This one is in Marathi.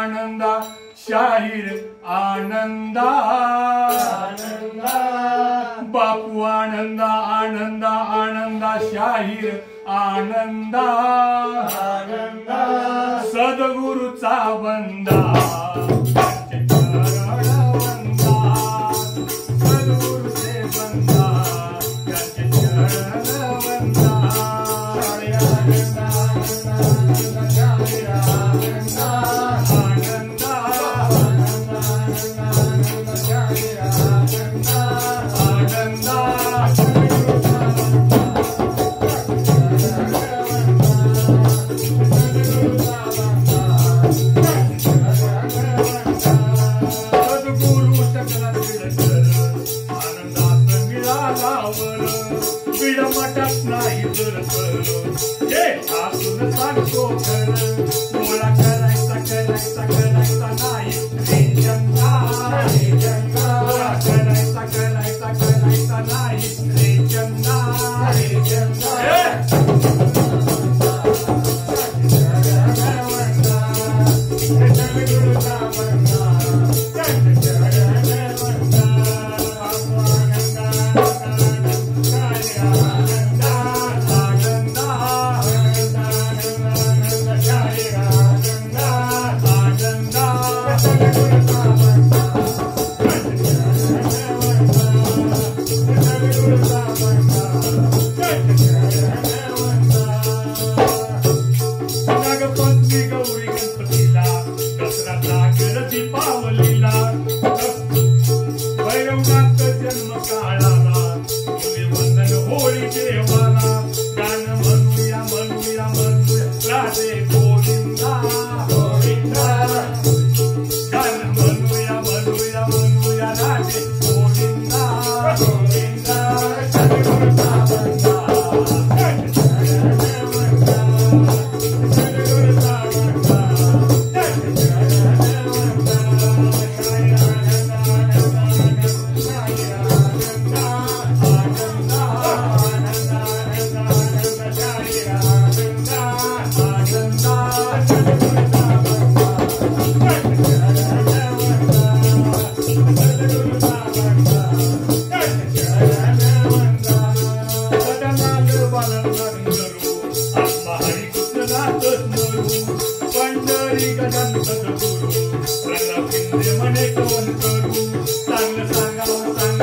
आनंदा शाहीर आनंदा बापू आनंदा आनंदा आनंदा शाहीर आनंदा सद्गुरूचा बंदा सद्गुरूचे बंदा त्यांचे चरण वंदा विडमटात नाही तर हे आतून सांगतो खरं डोळा करायचा करायचा करायचा नाही रे चंदा डोळा करायचा करायचा करायचा नाही रे चंदा नागपंचमी गौरी गणपतीला दसरा नागर दीपावलीला भैरवनाथ जन्म काळाला मुली वंदन होळी देवाला गान म्हणूया म्हणूया म्हणूया राधे गोविंदा गोविंदा गान म्हणूया म्हणूया म्हणूया राधे गोविंदा गोविंदा पंढरी गजानन सद्गुरू रंगपिंडे म्हणे कोण करू चांगलं सांगावं